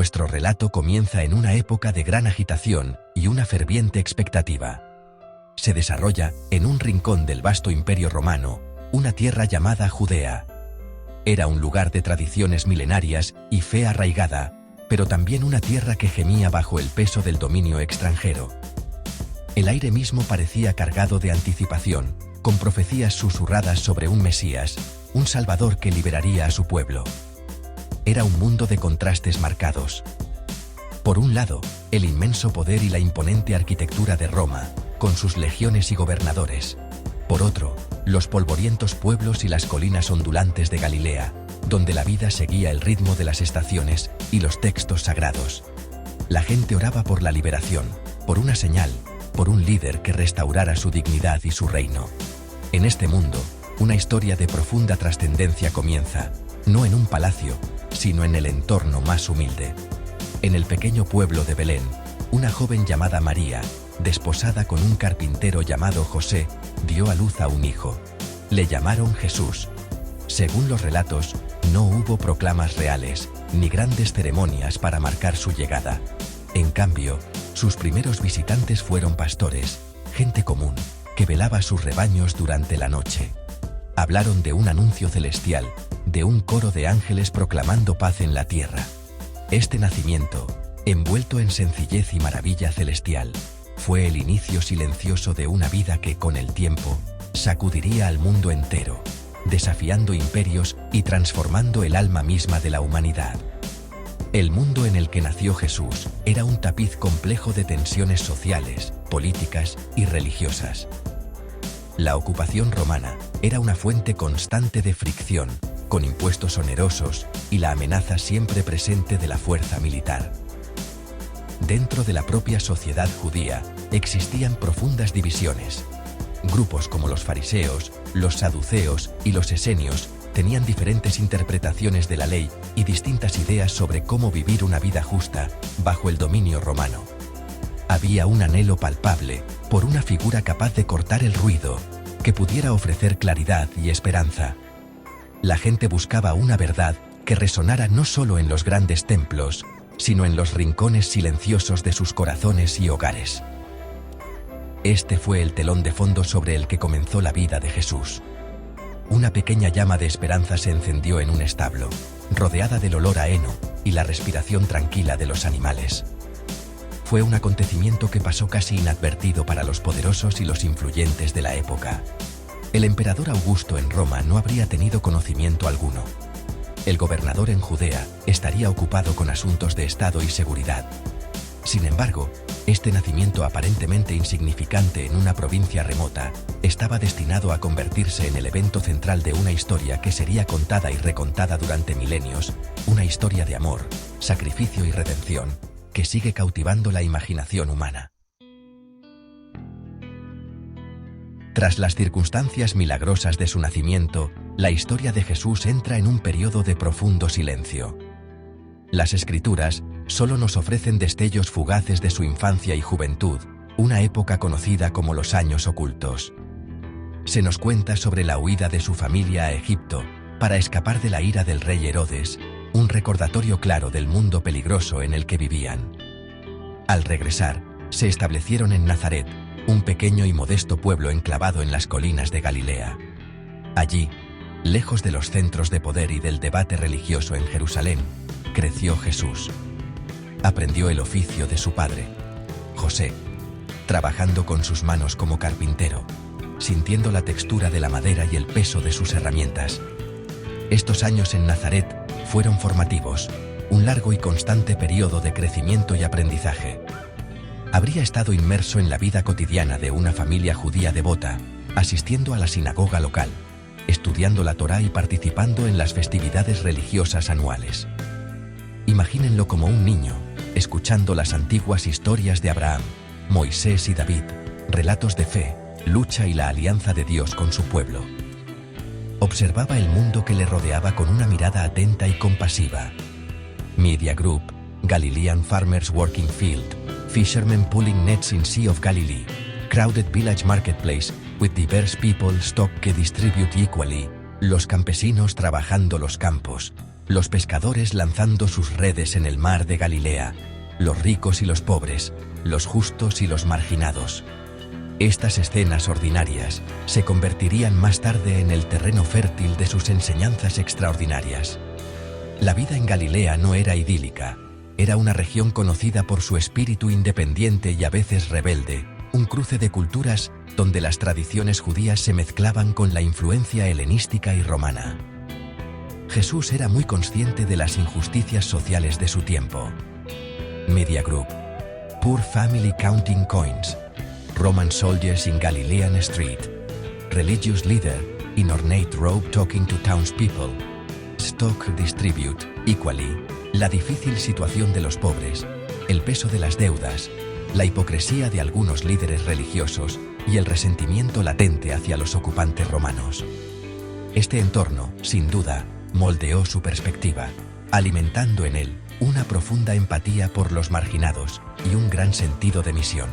Nuestro relato comienza en una época de gran agitación y una ferviente expectativa. Se desarrolla en un rincón del vasto Imperio Romano, una tierra llamada Judea. Era un lugar de tradiciones milenarias y fe arraigada, pero también una tierra que gemía bajo el peso del dominio extranjero. El aire mismo parecía cargado de anticipación, con profecías susurradas sobre un Mesías, un Salvador que liberaría a su pueblo. Era un mundo de contrastes marcados. Por un lado, el inmenso poder y la imponente arquitectura de Roma, con sus legiones y gobernadores. Por otro, los polvorientos pueblos y las colinas ondulantes de Galilea, donde la vida seguía el ritmo de las estaciones y los textos sagrados. La gente oraba por la liberación, por una señal, por un líder que restaurara su dignidad y su reino. En este mundo, una historia de profunda trascendencia comienza, no en un palacio, sino en el entorno más humilde. En el pequeño pueblo de Belén, una joven llamada María, desposada con un carpintero llamado José, dio a luz a un hijo. Le llamaron Jesús. Según los relatos, no hubo proclamas reales, ni grandes ceremonias para marcar su llegada. En cambio, sus primeros visitantes fueron pastores, gente común, que velaba sus rebaños durante la noche. Hablaron de un anuncio celestial, de un coro de ángeles proclamando paz en la tierra. Este nacimiento, envuelto en sencillez y maravilla celestial, fue el inicio silencioso de una vida que, con el tiempo, sacudiría al mundo entero, desafiando imperios y transformando el alma misma de la humanidad. El mundo en el que nació Jesús era un tapiz complejo de tensiones sociales, políticas y religiosas. La ocupación romana era una fuente constante de fricción, con impuestos onerosos y la amenaza siempre presente de la fuerza militar. Dentro de la propia sociedad judía existían profundas divisiones. Grupos como los fariseos, los saduceos y los esenios tenían diferentes interpretaciones de la ley y distintas ideas sobre cómo vivir una vida justa bajo el dominio romano. Había un anhelo palpable por una figura capaz de cortar el ruido, que pudiera ofrecer claridad y esperanza. La gente buscaba una verdad que resonara no solo en los grandes templos, sino en los rincones silenciosos de sus corazones y hogares. Este fue el telón de fondo sobre el que comenzó la vida de Jesús. Una pequeña llama de esperanza se encendió en un establo, rodeada del olor a heno y la respiración tranquila de los animales. Fue un acontecimiento que pasó casi inadvertido para los poderosos y los influyentes de la época. El emperador Augusto en Roma no habría tenido conocimiento alguno. El gobernador en Judea estaría ocupado con asuntos de Estado y seguridad. Sin embargo, este nacimiento aparentemente insignificante en una provincia remota estaba destinado a convertirse en el evento central de una historia que sería contada y recontada durante milenios, una historia de amor, sacrificio y redención, que sigue cautivando la imaginación humana. Tras las circunstancias milagrosas de su nacimiento, la historia de Jesús entra en un periodo de profundo silencio. Las Escrituras solo nos ofrecen destellos fugaces de su infancia y juventud, una época conocida como los años ocultos. Se nos cuenta sobre la huida de su familia a Egipto para escapar de la ira del rey Herodes, un recordatorio claro del mundo peligroso en el que vivían. Al regresar, se establecieron en Nazaret, un pequeño y modesto pueblo enclavado en las colinas de Galilea. Allí, lejos de los centros de poder y del debate religioso en Jerusalén, creció Jesús. Aprendió el oficio de su padre, José, trabajando con sus manos como carpintero, sintiendo la textura de la madera y el peso de sus herramientas. Estos años en Nazaret fueron formativos, un largo y constante periodo de crecimiento y aprendizaje. Habría estado inmerso en la vida cotidiana de una familia judía devota, asistiendo a la sinagoga local, estudiando la Torá y participando en las festividades religiosas anuales. Imagínenlo como un niño, escuchando las antiguas historias de Abraham, Moisés y David, relatos de fe, lucha y la alianza de Dios con su pueblo. Observaba el mundo que le rodeaba con una mirada atenta y compasiva. Media Group, Galilean Farmers Working Field, Fishermen Pulling Nets in Sea of Galilee, Crowded Village Marketplace, with diverse people stock que distribute equally, los campesinos trabajando los campos, los pescadores lanzando sus redes en el mar de Galilea, los ricos y los pobres, los justos y los marginados. Estas escenas ordinarias se convertirían más tarde en el terreno fértil de sus enseñanzas extraordinarias. La vida en Galilea no era idílica, era una región conocida por su espíritu independiente y a veces rebelde, un cruce de culturas donde las tradiciones judías se mezclaban con la influencia helenística y romana. Jesús era muy consciente de las injusticias sociales de su tiempo. Media Group, Poor Family Counting Coins, Roman Soldiers in Galilean Street, Religious Leader in Ornate Robe Talking to Townspeople, Stock Distribute, Equally, la difícil situación de los pobres, el peso de las deudas, la hipocresía de algunos líderes religiosos y el resentimiento latente hacia los ocupantes romanos. Este entorno, sin duda, moldeó su perspectiva, alimentando en él una profunda empatía por los marginados y un gran sentido de misión.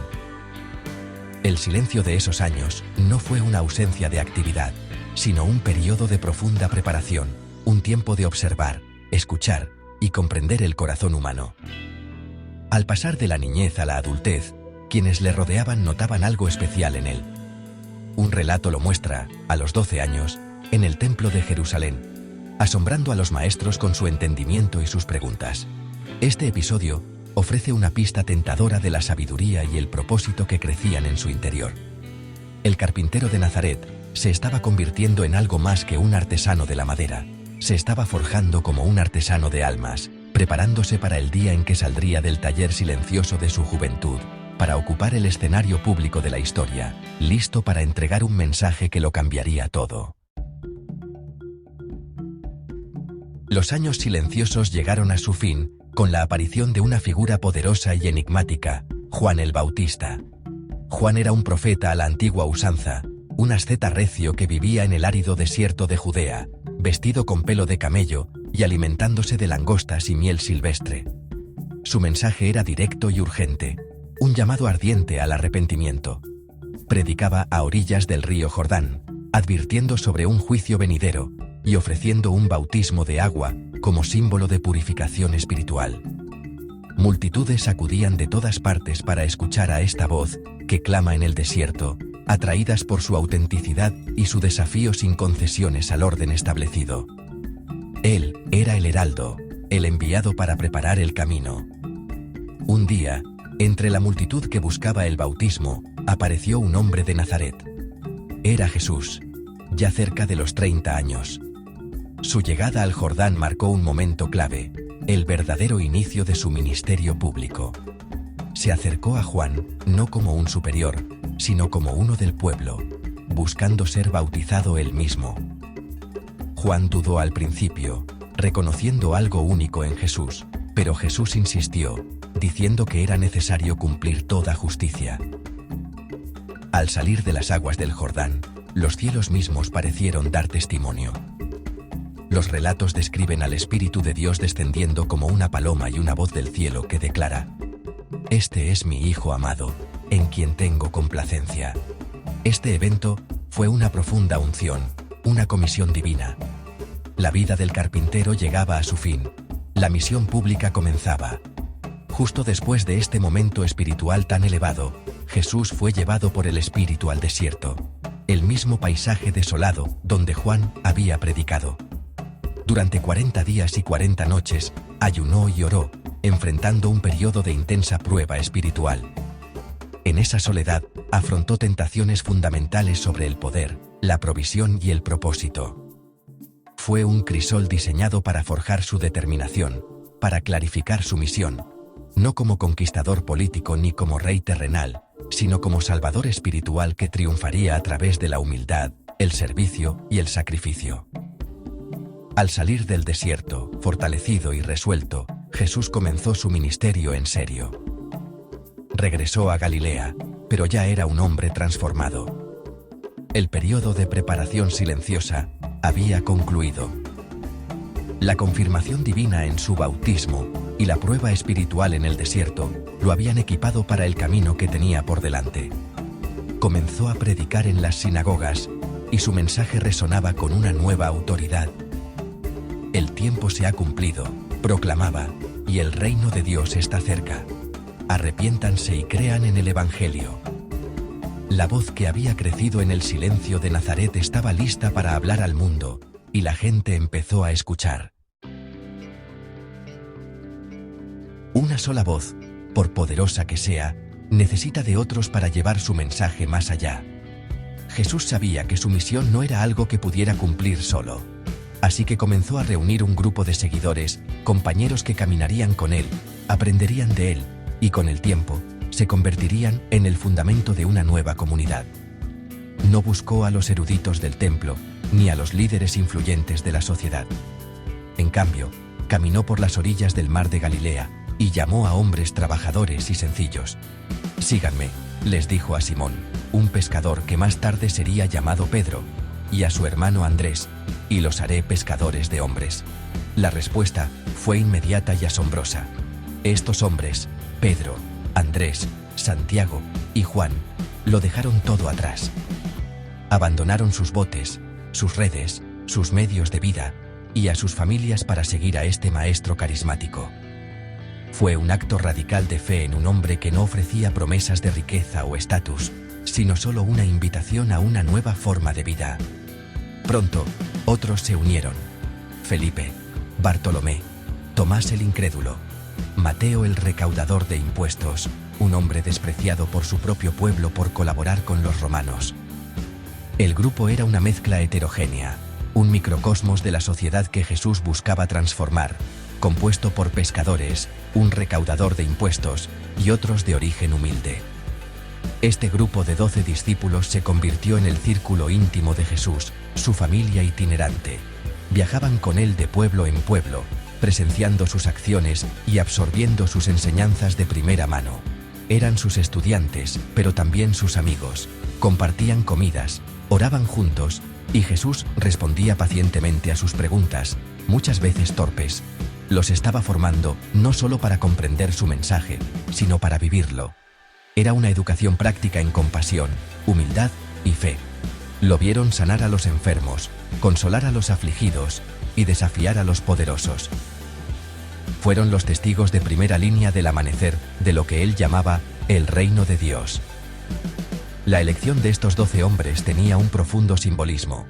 El silencio de esos años no fue una ausencia de actividad, sino un periodo de profunda preparación, un tiempo de observar, escuchar y comprender el corazón humano. Al pasar de la niñez a la adultez, quienes le rodeaban notaban algo especial en él. Un relato lo muestra, a los 12 años, en el Templo de Jerusalén, asombrando a los maestros con su entendimiento y sus preguntas. Este episodio ofrece una pista tentadora de la sabiduría y el propósito que crecían en su interior. El carpintero de Nazaret se estaba convirtiendo en algo más que un artesano de la madera. Se estaba forjando como un artesano de almas, preparándose para el día en que saldría del taller silencioso de su juventud, para ocupar el escenario público de la historia, listo para entregar un mensaje que lo cambiaría todo. Los años silenciosos llegaron a su fin, con la aparición de una figura poderosa y enigmática, Juan el Bautista. Juan era un profeta a la antigua usanza, un asceta recio que vivía en el árido desierto de Judea, vestido con pelo de camello y alimentándose de langostas y miel silvestre. Su mensaje era directo y urgente, un llamado ardiente al arrepentimiento. Predicaba a orillas del río Jordán, advirtiendo sobre un juicio venidero y ofreciendo un bautismo de agua como símbolo de purificación espiritual. Multitudes acudían de todas partes para escuchar a esta voz que clama en el desierto, atraídas por su autenticidad y su desafío sin concesiones al orden establecido. Él era el heraldo, el enviado para preparar el camino. Un día, entre la multitud que buscaba el bautismo, apareció un hombre de Nazaret. Era Jesús, ya cerca de los 30 años. Su llegada al Jordán marcó un momento clave, el verdadero inicio de su ministerio público. Se acercó a Juan, no como un superior, sino como uno del pueblo, buscando ser bautizado él mismo. Juan dudó al principio, reconociendo algo único en Jesús, pero Jesús insistió, diciendo que era necesario cumplir toda justicia. Al salir de las aguas del Jordán, los cielos mismos parecieron dar testimonio. Los relatos describen al Espíritu de Dios descendiendo como una paloma y una voz del cielo que declara: «Este es mi Hijo amado, en quien tengo complacencia». Este evento fue una profunda unción, una comisión divina. La vida del carpintero llegaba a su fin, la misión pública comenzaba. Justo después de este momento espiritual tan elevado, Jesús fue llevado por el Espíritu al desierto, el mismo paisaje desolado donde Juan había predicado. Durante 40 días y 40 noches, ayunó y oró, enfrentando un periodo de intensa prueba espiritual. En esa soledad, afrontó tentaciones fundamentales sobre el poder, la provisión y el propósito. Fue un crisol diseñado para forjar su determinación, para clarificar su misión, no como conquistador político ni como rey terrenal, sino como salvador espiritual que triunfaría a través de la humildad, el servicio y el sacrificio. Al salir del desierto, fortalecido y resuelto, Jesús comenzó su ministerio en serio. Regresó a Galilea, pero ya era un hombre transformado. El periodo de preparación silenciosa había concluido. La confirmación divina en su bautismo y la prueba espiritual en el desierto lo habían equipado para el camino que tenía por delante. Comenzó a predicar en las sinagogas y su mensaje resonaba con una nueva autoridad. el tiempo se ha cumplido, proclamaba, y el reino de Dios está cerca. Arrepiéntanse y crean en el Evangelio. La voz que había crecido en el silencio de Nazaret estaba lista para hablar al mundo, y la gente empezó a escuchar. Una sola voz, por poderosa que sea, necesita de otros para llevar su mensaje más allá. Jesús sabía que su misión no era algo que pudiera cumplir solo. Así que comenzó a reunir un grupo de seguidores, compañeros que caminarían con él, aprenderían de él, y con el tiempo, se convertirían en el fundamento de una nueva comunidad. No buscó a los eruditos del templo, ni a los líderes influyentes de la sociedad. En cambio, caminó por las orillas del mar de Galilea, y llamó a hombres trabajadores y sencillos. «Síganme», les dijo a Simón, un pescador que más tarde sería llamado Pedro, y a su hermano Andrés, «y los haré pescadores de hombres». La respuesta fue inmediata y asombrosa. Estos hombres, Pedro, Andrés, Santiago y Juan, lo dejaron todo atrás. Abandonaron sus botes, sus redes, sus medios de vida, y a sus familias para seguir a este maestro carismático. Fue un acto radical de fe en un hombre que no ofrecía promesas de riqueza o estatus, sino solo una invitación a una nueva forma de vida. Pronto, otros se unieron. Felipe, Bartolomé, Tomás el incrédulo, Mateo el recaudador de impuestos, un hombre despreciado por su propio pueblo por colaborar con los romanos. El grupo era una mezcla heterogénea, un microcosmos de la sociedad que Jesús buscaba transformar, compuesto por pescadores, un recaudador de impuestos y otros de origen humilde. Este grupo de 12 discípulos se convirtió en el círculo íntimo de Jesús, su familia itinerante. Viajaban con él de pueblo en pueblo, presenciando sus acciones y absorbiendo sus enseñanzas de primera mano. Eran sus estudiantes, pero también sus amigos. Compartían comidas, oraban juntos, y Jesús respondía pacientemente a sus preguntas, muchas veces torpes. Los estaba formando no solo para comprender su mensaje, sino para vivirlo. Era una educación práctica en compasión, humildad y fe. Lo vieron sanar a los enfermos, consolar a los afligidos y desafiar a los poderosos. Fueron los testigos de primera línea del amanecer de lo que él llamaba el reino de Dios. La elección de estos 12 hombres tenía un profundo simbolismo.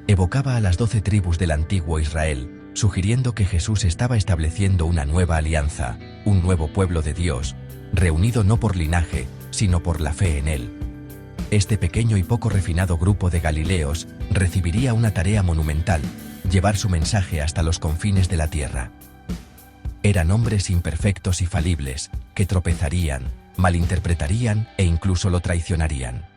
Evocaba a las 12 tribus del antiguo Israel, sugiriendo que Jesús estaba estableciendo una nueva alianza, un nuevo pueblo de Dios, reunido no por linaje, sino por la fe en él. Este pequeño y poco refinado grupo de Galileos recibiría una tarea monumental, llevar su mensaje hasta los confines de la tierra. Eran hombres imperfectos y falibles, que tropezarían, malinterpretarían e incluso lo traicionarían.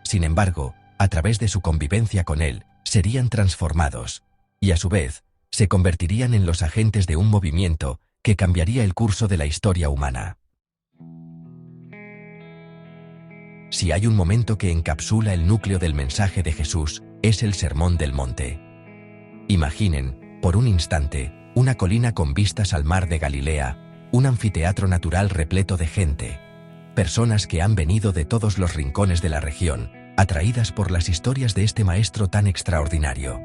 Sin embargo, a través de su convivencia con él, serían transformados, y a su vez, se convertirían en los agentes de un movimiento que cambiaría el curso de la historia humana. Si hay un momento que encapsula el núcleo del mensaje de Jesús, es el Sermón del Monte. Imaginen, por un instante, una colina con vistas al mar de Galilea, un anfiteatro natural repleto de gente, personas que han venido de todos los rincones de la región, atraídas por las historias de este maestro tan extraordinario.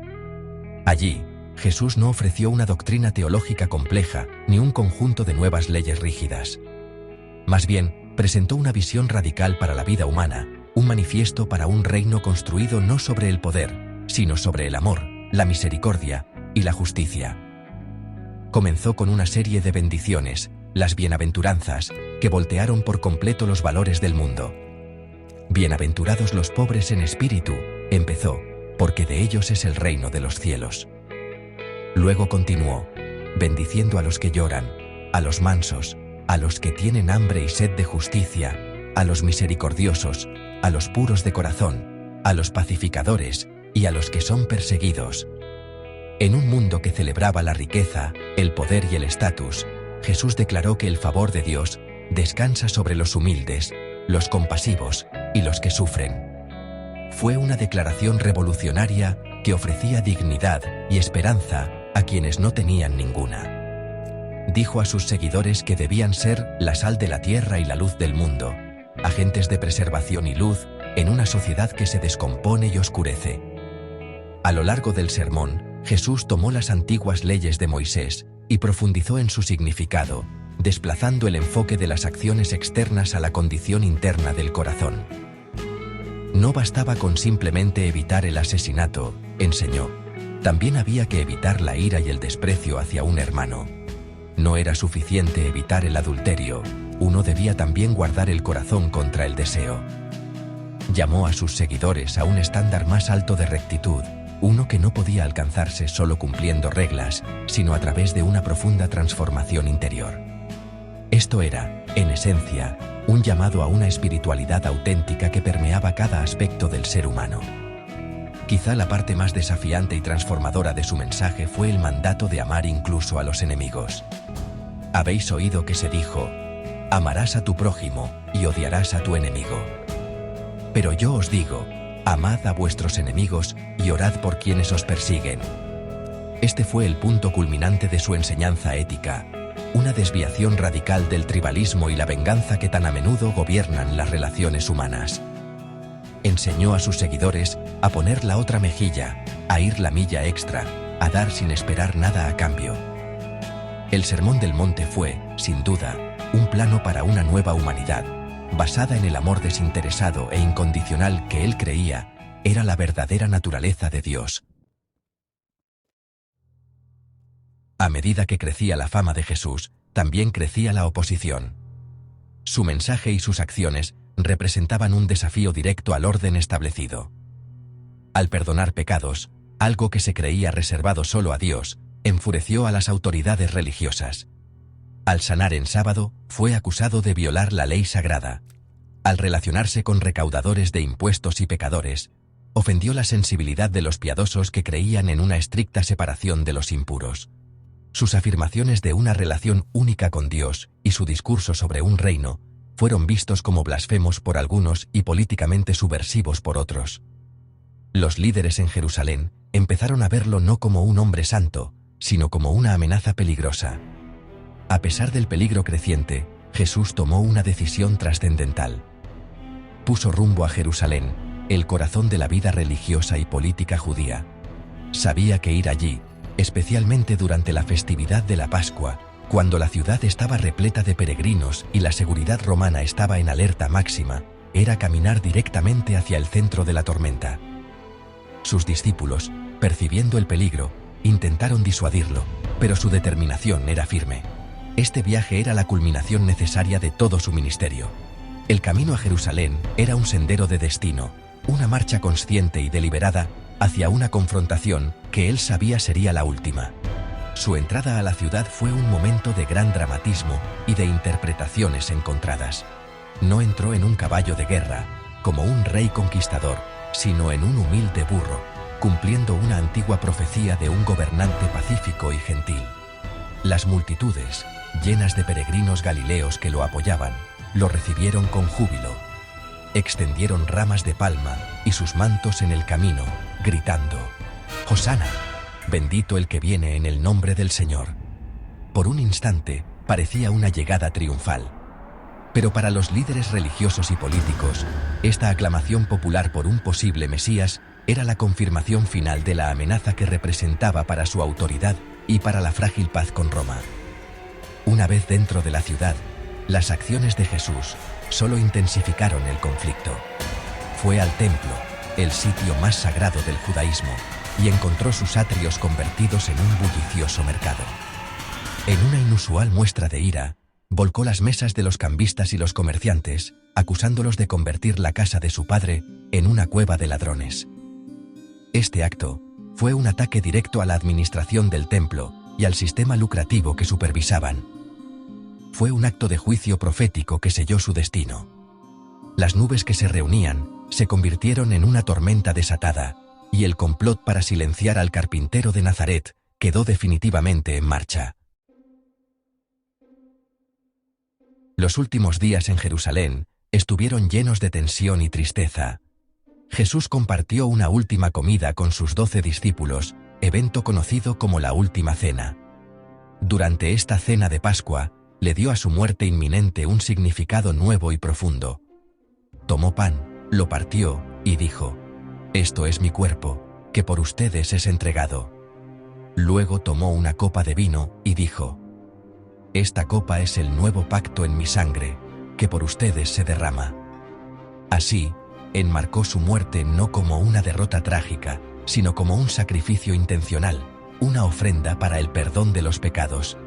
Allí, Jesús no ofreció una doctrina teológica compleja ni un conjunto de nuevas leyes rígidas. Más bien, presentó una visión radical para la vida humana, un manifiesto para un reino construido no sobre el poder, sino sobre el amor, la misericordia y la justicia. Comenzó con una serie de bendiciones, las bienaventuranzas, que voltearon por completo los valores del mundo. Bienaventurados los pobres en espíritu, empezó, porque de ellos es el reino de los cielos. Luego continuó, bendiciendo a los que lloran, a los mansos, a los que tienen hambre y sed de justicia, a los misericordiosos, a los puros de corazón, a los pacificadores y a los que son perseguidos. En un mundo que celebraba la riqueza, el poder y el estatus, Jesús declaró que el favor de Dios descansa sobre los humildes, los compasivos y los que sufren. Fue una declaración revolucionaria que ofrecía dignidad y esperanza a quienes no tenían ninguna. Dijo a sus seguidores que debían ser la sal de la tierra y la luz del mundo, agentes de preservación y luz en una sociedad que se descompone y oscurece. A lo largo del sermón, Jesús tomó las antiguas leyes de Moisés y profundizó en su significado, desplazando el enfoque de las acciones externas a la condición interna del corazón. No bastaba con simplemente evitar el asesinato, enseñó. También había que evitar la ira y el desprecio hacia un hermano. No era suficiente evitar el adulterio, uno debía también guardar el corazón contra el deseo. Llamó a sus seguidores a un estándar más alto de rectitud, uno que no podía alcanzarse solo cumpliendo reglas, sino a través de una profunda transformación interior. Esto era, en esencia, un llamado a una espiritualidad auténtica que permeaba cada aspecto del ser humano. Quizá la parte más desafiante y transformadora de su mensaje fue el mandato de amar incluso a los enemigos. Habéis oído que se dijo: amarás a tu prójimo y odiarás a tu enemigo. Pero yo os digo, amad a vuestros enemigos y orad por quienes os persiguen. Este fue el punto culminante de su enseñanza ética, una desviación radical del tribalismo y la venganza que tan a menudo gobiernan las relaciones humanas. Enseñó a sus seguidores a poner la otra mejilla, a ir la milla extra, a dar sin esperar nada a cambio. El Sermón del Monte fue, sin duda, un plano para una nueva humanidad, basada en el amor desinteresado e incondicional que él creía era la verdadera naturaleza de Dios. A medida que crecía la fama de Jesús, también crecía la oposición. Su mensaje y sus acciones representaban un desafío directo al orden establecido. Al perdonar pecados, algo que se creía reservado solo a Dios, enfureció a las autoridades religiosas. Al sanar en sábado, fue acusado de violar la ley sagrada. Al relacionarse con recaudadores de impuestos y pecadores, ofendió la sensibilidad de los piadosos que creían en una estricta separación de los impuros. Sus afirmaciones de una relación única con Dios y su discurso sobre un reino fueron vistos como blasfemos por algunos y políticamente subversivos por otros. Los líderes en Jerusalén empezaron a verlo no como un hombre santo, sino como una amenaza peligrosa. A pesar del peligro creciente, Jesús tomó una decisión trascendental. Puso rumbo a Jerusalén, el corazón de la vida religiosa y política judía. Sabía que ir allí, especialmente durante la festividad de la Pascua, cuando la ciudad estaba repleta de peregrinos y la seguridad romana estaba en alerta máxima, era caminar directamente hacia el centro de la tormenta. Sus discípulos, percibiendo el peligro, intentaron disuadirlo, pero su determinación era firme. Este viaje era la culminación necesaria de todo su ministerio. El camino a Jerusalén era un sendero de destino, una marcha consciente y deliberada hacia una confrontación que él sabía sería la última. Su entrada a la ciudad fue un momento de gran dramatismo y de interpretaciones encontradas. No entró en un caballo de guerra, como un rey conquistador, sino en un humilde burro, cumpliendo una antigua profecía de un gobernante pacífico y gentil. Las multitudes, llenas de peregrinos galileos que lo apoyaban, lo recibieron con júbilo. Extendieron ramas de palma y sus mantos en el camino, gritando: «Hosana, bendito el que viene en el nombre del Señor». Por un instante, parecía una llegada triunfal. Pero para los líderes religiosos y políticos, esta aclamación popular por un posible Mesías era la confirmación final de la amenaza que representaba para su autoridad y para la frágil paz con Roma. Una vez dentro de la ciudad, las acciones de Jesús solo intensificaron el conflicto. Fue al templo, el sitio más sagrado del judaísmo, y encontró sus atrios convertidos en un bullicioso mercado. En una inusual muestra de ira, volcó las mesas de los cambistas y los comerciantes, acusándolos de convertir la casa de su padre en una cueva de ladrones. Este acto fue un ataque directo a la administración del templo y al sistema lucrativo que supervisaban. Fue un acto de juicio profético que selló su destino. Las nubes que se reunían se convirtieron en una tormenta desatada, y el complot para silenciar al carpintero de Nazaret quedó definitivamente en marcha. Los últimos días en Jerusalén estuvieron llenos de tensión y tristeza. Jesús compartió una última comida con sus 12 discípulos, evento conocido como la Última Cena. Durante esta cena de Pascua, le dio a su muerte inminente un significado nuevo y profundo. Tomó pan, lo partió y dijo: «Esto es mi cuerpo, que por ustedes es entregado. Luego tomó una copa de vino y dijo: «Esta copa es el nuevo pacto en mi sangre, que por ustedes se derrama». Así, enmarcó su muerte no como una derrota trágica, sino como un sacrificio intencional, una ofrenda para el perdón de los pecados.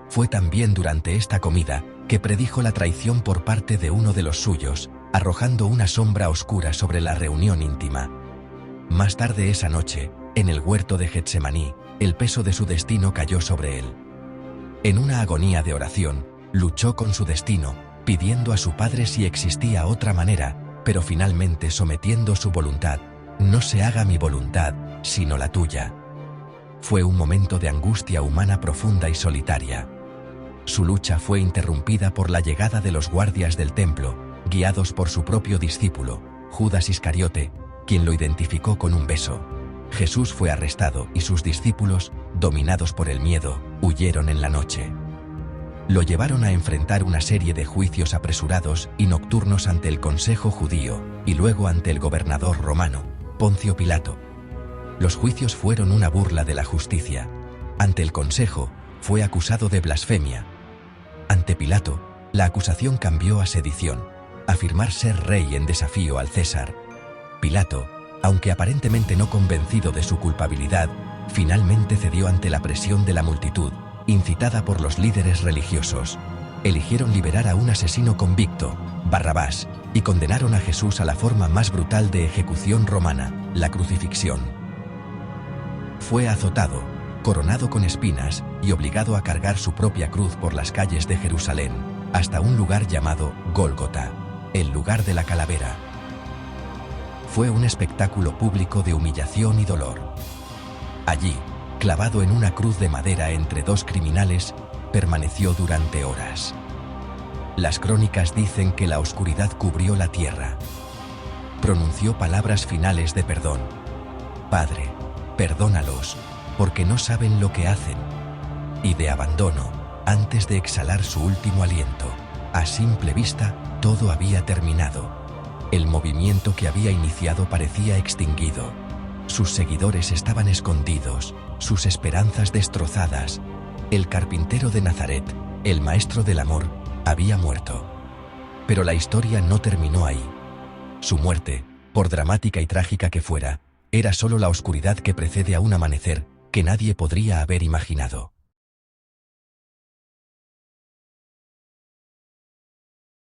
Fue también durante esta comida que predijo la traición por parte de uno de los suyos, arrojando una sombra oscura sobre la reunión íntima. Más tarde esa noche, en el huerto de Getsemaní, el peso de su destino cayó sobre él. En una agonía de oración, luchó con su destino, pidiendo a su Padre si existía otra manera, pero finalmente sometiendo su voluntad: «No se haga mi voluntad, sino la tuya». Fue un momento de angustia humana profunda y solitaria. Su lucha fue interrumpida por la llegada de los guardias del templo, guiados por su propio discípulo, Judas Iscariote, quien lo identificó con un beso. Jesús fue arrestado y sus discípulos, dominados por el miedo, huyeron en la noche. Lo llevaron a enfrentar una serie de juicios apresurados y nocturnos ante el Consejo judío, y luego ante el gobernador romano, Poncio Pilato. Los juicios fueron una burla de la justicia. Ante el Consejo, fue acusado de blasfemia. Ante Pilato, la acusación cambió a sedición, afirmar ser rey en desafío al César. Pilato, aunque aparentemente no convencido de su culpabilidad, finalmente cedió ante la presión de la multitud, incitada por los líderes religiosos. Eligieron liberar a un asesino convicto, Barrabás, y condenaron a Jesús a la forma más brutal de ejecución romana, la crucifixión. Fue azotado, coronado con espinas y obligado a cargar su propia cruz por las calles de Jerusalén, hasta un lugar llamado Gólgota, el lugar de la calavera. Fue un espectáculo público de humillación y dolor. Allí, clavado en una cruz de madera entre dos criminales, permaneció durante horas. Las crónicas dicen que la oscuridad cubrió la tierra. Pronunció palabras finales de perdón: «Padre, perdónalos, porque no saben lo que hacen», y de abandono, antes de exhalar su último aliento. A simple vista, todo había terminado. El movimiento que había iniciado parecía extinguido. Sus seguidores estaban escondidos, sus esperanzas destrozadas. El carpintero de Nazaret, el maestro del amor, había muerto. Pero la historia no terminó ahí. Su muerte, por dramática y trágica que fuera, era solo la oscuridad que precede a un amanecer que nadie podría haber imaginado.